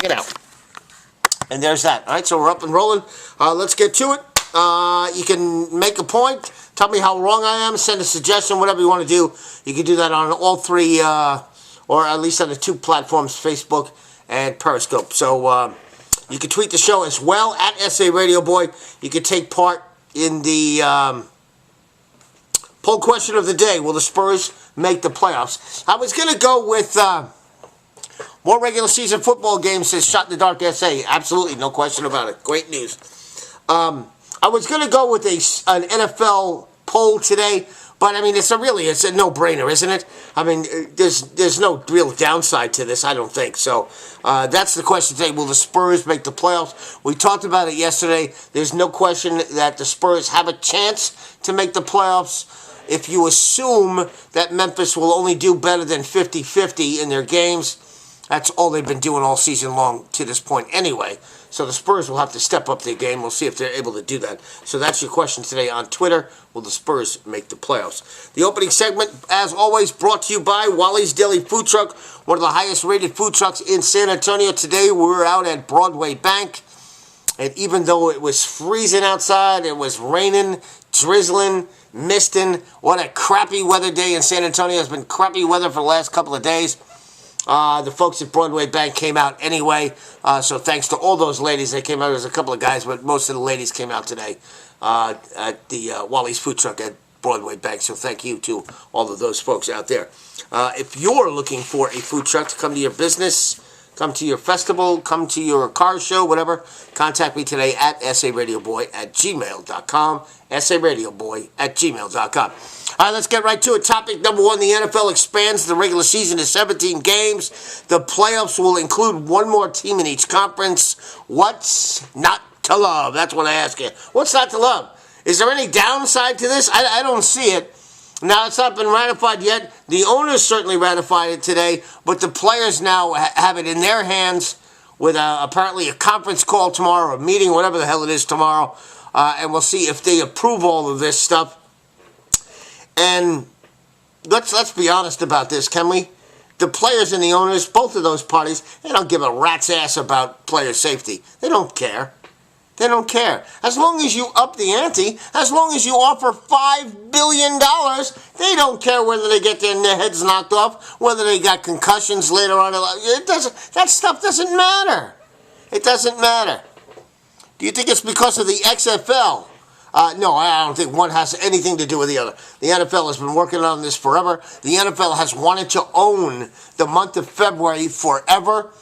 check it out. And there's that. All right, so we're up and rolling. Let's get to it. You can make a point. Tell me how wrong I am. Send a suggestion, whatever you want to do. You can do that on all three, or at least on the two platforms, Facebook and Periscope. So you can tweet the show as well at SA Radio Boy. You can take part in the poll question of the day. Will the Spurs make the playoffs? I was going to go with more regular season football games, says Shot in the Dark SA. Absolutely, no question about it. Great news. I was going to go with an NFL poll today, but I mean, it's a no-brainer, isn't it? I mean, there's no real downside to this, I don't think. So that's the question today. Will the Spurs make the playoffs? We talked about it yesterday. There's no question that the Spurs have a chance to make the playoffs. If you assume that Memphis will only do better than 50-50 in their games, that's all they've been doing all season long to this point anyway. So the Spurs will have to step up their game. We'll see if they're able to do that. So that's your question today on Twitter. Will the Spurs make the playoffs? The opening segment, as always, brought to you by Wallys Deli Food Truck, one of the highest rated food trucks in San Antonio. Today we're out at Broadway Bank. And even though it was freezing outside, it was raining, drizzling, misting. What a crappy weather day in San Antonio. It's been crappy weather for the last couple of days. The folks at Broadway Bank came out anyway, so thanks to all those ladies. They came out. There was a couple of guys, but most of the ladies came out today at the Wallys Food Truck at Broadway Bank, so thank you to all of those folks out there. If you're looking for a food truck to come to your business, come to your festival, come to your car show, whatever, contact me today at saradioboy@gmail.com, saradioboy@gmail.com. All right, let's get right to it. Topic number one, the NFL expands the regular season to 17 games. The playoffs will include one more team in each conference. What's not to love? That's what I ask you. What's not to love? Is there any downside to this? I don't see it. Now, it's not been ratified yet. The owners certainly ratified it today, but the players now have it in their hands with apparently a conference call tomorrow, a meeting, whatever the hell it is tomorrow, and we'll see if they approve all of this stuff. And let's be honest about this, can we? The players and the owners, both of those parties, they don't give a rat's ass about player safety. They don't care. They don't care. As long as you up the ante, as long as you offer $5 billion, they don't care whether they get their heads knocked off, whether they got concussions later on. That stuff doesn't matter. It doesn't matter. Do you think it's because of the XFL? No, I don't think one has anything to do with the other. The NFL has been working on this forever. The NFL has wanted to own the month of February forever.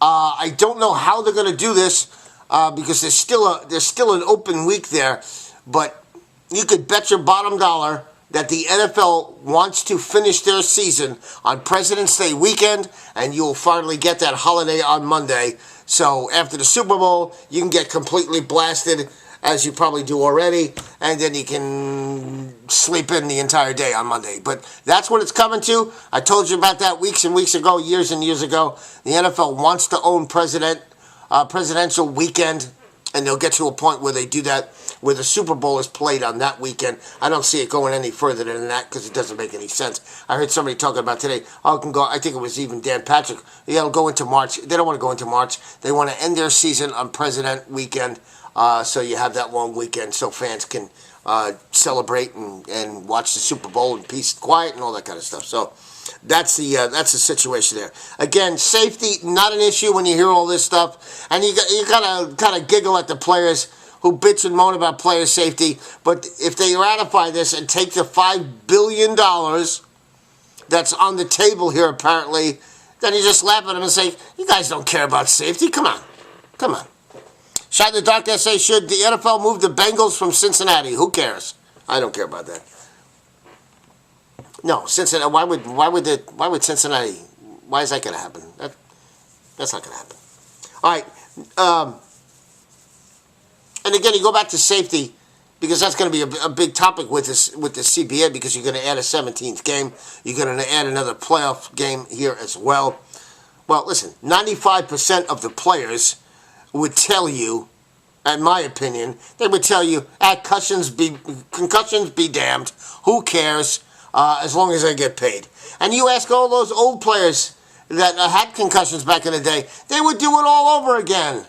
I don't know how they're going to do this because there's still an open week there. But you could bet your bottom dollar that the NFL wants to finish their season on President's Day weekend, and you'll finally get that holiday on Monday. So after the Super Bowl, you can get completely blasted, as you probably do already, and then you can sleep in the entire day on Monday. But that's what it's coming to. I told you about that weeks and weeks ago, years and years ago. The NFL wants to own presidential weekend, and they'll get to a point where they do that, where the Super Bowl is played on that weekend. I don't see it going any further than that because it doesn't make any sense. I heard somebody talking about today, it can go, I think it was even Dan Patrick, it'll go into March. They don't want to go into March. They want to end their season on President weekend. So you have that long weekend so fans can celebrate and watch the Super Bowl in peace and quiet and all that kind of stuff. So that's the situation there. Again, safety, not an issue when you hear all this stuff. And you gotta kind of giggle at the players who bitch and moan about player safety. But if they ratify this and take the $5 billion that's on the table here apparently, then you just laugh at them and say, you guys don't care about safety. Come on. Come on. Shot in the Dark SA, should the NFL move the Bengals from Cincinnati? Who cares? I don't care about that. No, Cincinnati. Why would Cincinnati? Why is that going to happen? That's not going to happen. All right. And again, you go back to safety because that's going to be a big topic with the CBA because you're going to add a 17th game. You're going to add another playoff game here as well. Well, listen, 95% of the players would tell you, in my opinion, they would tell you, concussions be damned. Who cares? As long as I get paid. And you ask all those old players, that had concussions back in the day, they would do it all over again.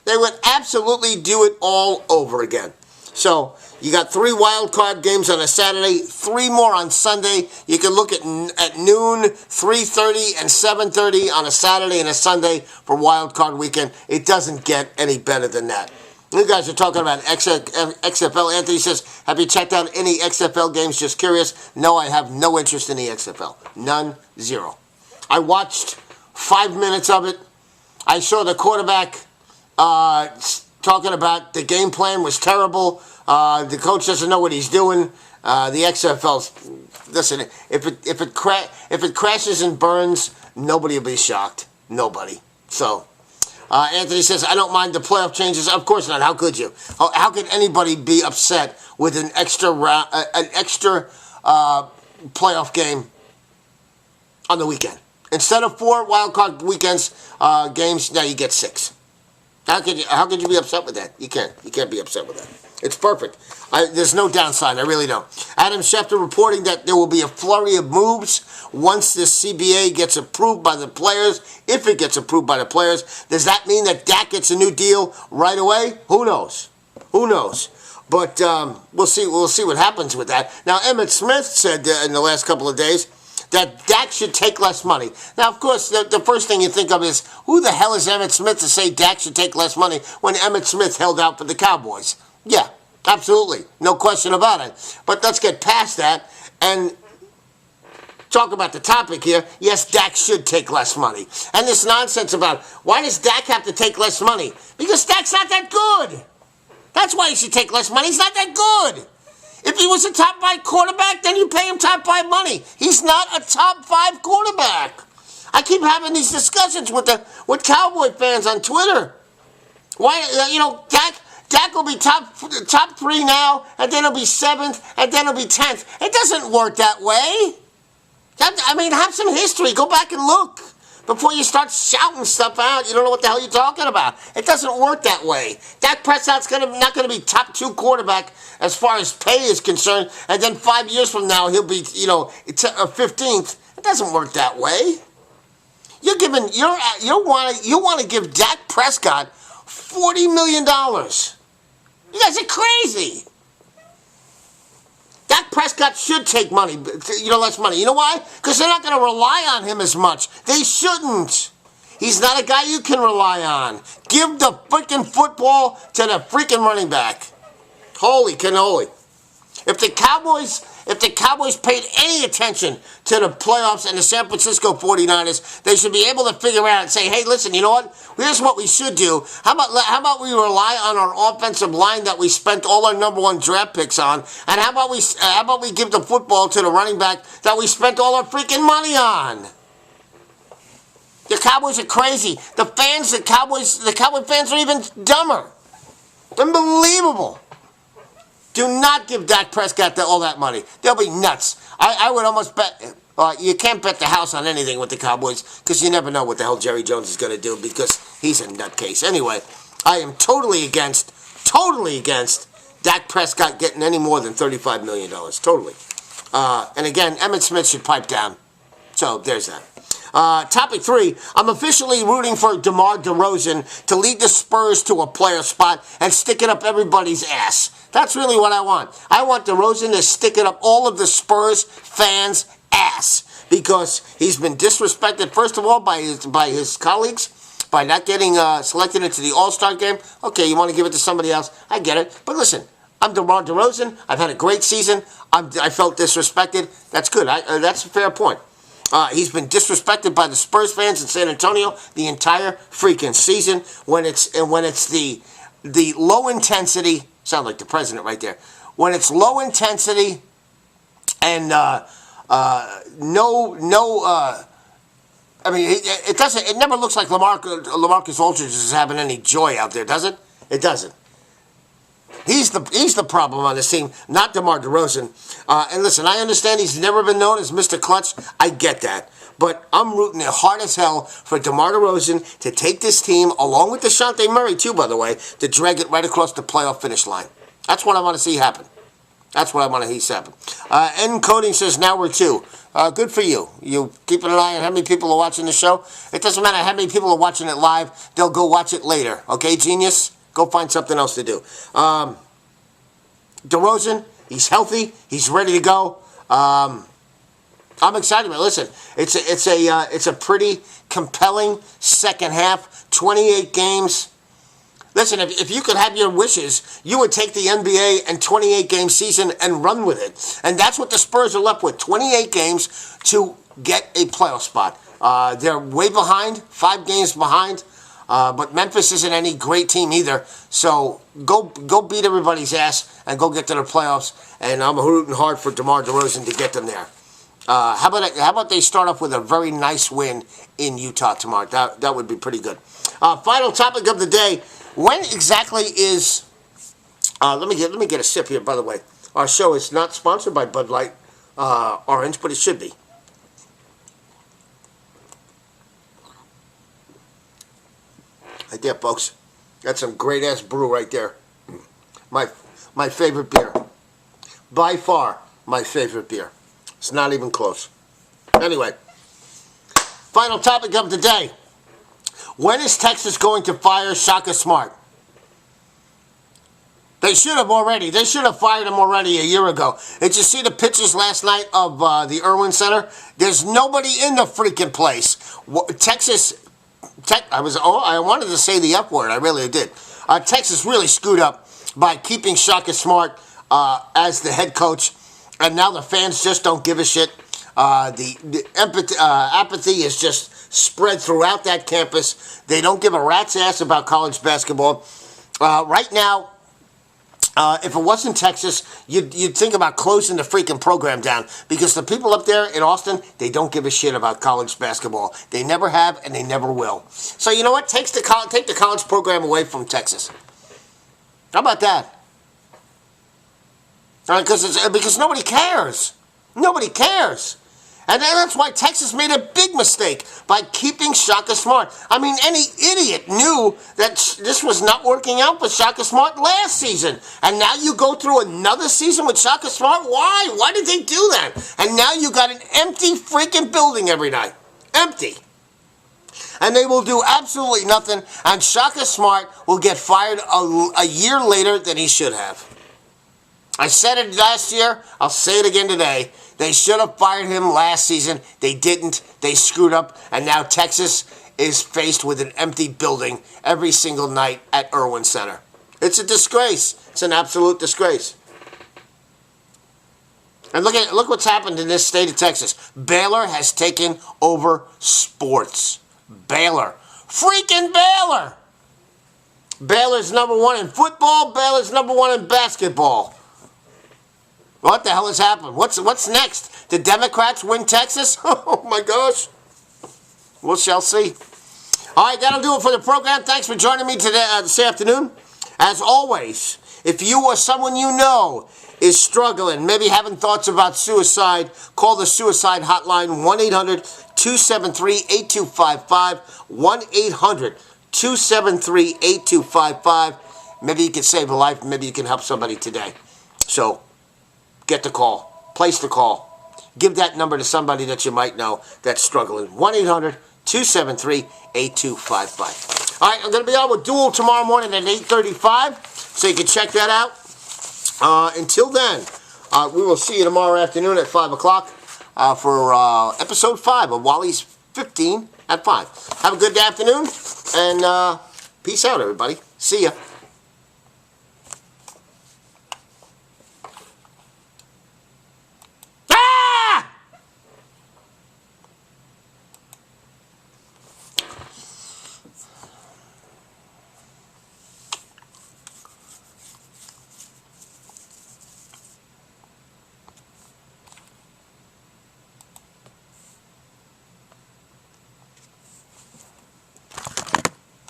They would absolutely do it all over again. So you got 3 wild card games on a Saturday, 3 more on Sunday. You can look at noon, 3:30, and 7:30 on a Saturday and a Sunday for wild card weekend. It doesn't get any better than that. You guys are talking about XFL. Anthony says, have you checked out any XFL games? Just curious. No, I have no interest in the XFL. None. Zero. I watched 5 minutes of it. I saw the quarterback talking about the game plan was terrible. The coach doesn't know what he's doing. The XFL, listen, if it crashes and burns, nobody will be shocked. Nobody. So, Anthony says, I don't mind the playoff changes. Of course not. How could you? How could anybody be upset with an extra playoff game on the weekend? Instead of 4 wild card weekends games, now you get 6. How could you be upset with that? You can't be upset with that. It's perfect. There's no downside. I really don't. Adam Schefter reporting that there will be a flurry of moves once this CBA gets approved by the players. If it gets approved by the players, does that mean that Dak gets a new deal right away? Who knows? Who knows? But we'll see. We'll see what happens with that. Now, Emmitt Smith said in the last couple of days that Dak should take less money. Now, of course, the first thing you think of is, who the hell is Emmitt Smith to say Dak should take less money when Emmitt Smith held out for the Cowboys? Yeah, absolutely. No question about it. But let's get past that and talk about the topic here. Yes, Dak should take less money. And this nonsense about, why does Dak have to take less money? Because Dak's not that good. That's why he should take less money. He's not that good. If he was a top 5 quarterback, then you pay him top 5 money. He's not a top 5 quarterback. I keep having these discussions with Cowboy fans on Twitter. Why, Dak will be top 3 now, and then he'll be 7th, and then he'll be 10th. It doesn't work that way. Have some history. Go back and look before you start shouting stuff out. You don't know what the hell you're talking about. It doesn't work that way. Dak Prescott's not going to be top 2 quarterback as far as pay is concerned, and then 5 years from now he'll be 15th. It doesn't work that way. You want to give Dak Prescott $40 million. You guys are crazy. Dak Prescott should take money, less money. You know why? Because they're not going to rely on him as much. They shouldn't. He's not a guy you can rely on. Give the freaking football to the freaking running back. Holy cannoli. If the Cowboys paid any attention to the playoffs and the San Francisco 49ers, they should be able to figure out and say, hey, listen, you know what? Here's what we should do. How about we rely on our offensive line that we spent all our number 1 draft picks on, and how about we give the football to the running back that we spent all our freaking money on? The Cowboys are crazy. The Cowboy fans are even dumber. Unbelievable. Do not give Dak Prescott all that money. They'll be nuts. I would almost bet, you can't bet the house on anything with the Cowboys because you never know what the hell Jerry Jones is going to do because he's a nutcase. Anyway, I am totally against Dak Prescott getting any more than $35 million. Totally. And again, Emmitt Smith should pipe down. So there's that. Topic 3, I'm officially rooting for DeMar DeRozan to lead the Spurs to a player spot and stick it up everybody's ass. That's really what I want. I want DeRozan to stick it up all of the Spurs fans' ass because he's been disrespected, first of all, by his colleagues, by not getting selected into the All-Star game. Okay, you want to give it to somebody else. I get it. But listen, I'm DeMar DeRozan. I've had a great season. I felt disrespected. That's good. That's a fair point. He's been disrespected by the Spurs fans in San Antonio the entire freaking season. When it's the low intensity, sound like the president right there. When it's low intensity and it doesn't. It never looks like LaMarcus Aldridge is having any joy out there, does it? It doesn't. He's the problem on this team, not DeMar DeRozan. And listen, I understand he's never been known as Mr. Clutch. I get that. But I'm rooting hard as hell for DeMar DeRozan to take this team, along with DeJounte Murray, too, by the way, to drag it right across the playoff finish line. That's what I want to see happen. That's what I want to hear happen. N Coding says, now we're 2. Good for you. You keeping an eye on how many people are watching the show. It doesn't matter how many people are watching it live. They'll go watch it later. Okay, genius? Go find something else to do. DeRozan, he's healthy. He's ready to go. I'm excited about it. Listen, it's a pretty compelling second half. 28 games. Listen, if you could have your wishes, you would take the NBA and 28-game season and run with it. And that's what the Spurs are left with, 28 games to get a playoff spot. They're way behind, 5 games behind, but Memphis isn't any great team either. So go beat everybody's ass and go get to the playoffs. And I'm rooting hard for DeMar DeRozan to get them there. How about they start off with a very nice win in Utah tomorrow? That would be pretty good. Final topic of the day. When exactly is... let me get a sip here, by the way. Our show is not sponsored by Bud Light Orange, but it should be. Right there, folks. That's some great-ass brew right there. My favorite beer. By far, my favorite beer. It's not even close. Anyway, final topic of the day. When is Texas going to fire Shaka Smart? They should have already. They should have fired him already a year ago. Did you see the pictures last night of the Irwin Center? There's nobody in the freaking place. I wanted to say the F word. I really did. Texas really screwed up by keeping Shaka Smart as the head coach. And now the fans just don't give a shit. The apathy is just spread throughout that campus. They don't give a rat's ass about college basketball. Right now, if it wasn't Texas, you'd think about closing the freaking program down, because the people up there in Austin, they don't give a shit about college basketball. They never have, and they never will. So you know what? Take the college program away from Texas. How about that? Because nobody cares. Nobody cares. And that's why Texas made a big mistake by keeping Shaka Smart. I mean, any idiot knew that this was not working out for Shaka Smart last season. And now you go through another season with Shaka Smart? Why? Why did they do that? And now you got an empty freaking building every night. Empty. And they will do absolutely nothing. And Shaka Smart will get fired a year later than he should have. I said it last year. I'll say it again today. They should have fired him last season. They didn't. They screwed up. And now Texas is faced with an empty building every single night at Irwin Center. It's a disgrace. It's an absolute disgrace. And look what's happened in this state of Texas. Baylor has taken over sports. Baylor. Freaking Baylor! Baylor's number 1 in football. Baylor's number 1 in basketball. What the hell has happened? What's next? The Democrats win Texas? Oh my gosh. We shall see. All right, that'll do it for the program. Thanks for joining me today this afternoon. As always, if you or someone you know is struggling, maybe having thoughts about suicide, call the suicide hotline 1-800-273-8255. 1-800-273-8255. Maybe you can save a life. Maybe you can help somebody today. So, get the call. Place the call. Give that number to somebody that you might know that's struggling. 1-800-273-8255. All right, I'm going to be on with Duel tomorrow morning at 8:35, so you can check that out. Until then, we will see you tomorrow afternoon at 5 o'clock for episode 5 of Wallys 15 at 5. Have a good afternoon, and peace out, everybody. See ya.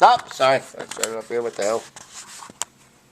Oh, sorry. I started up here. What the hell?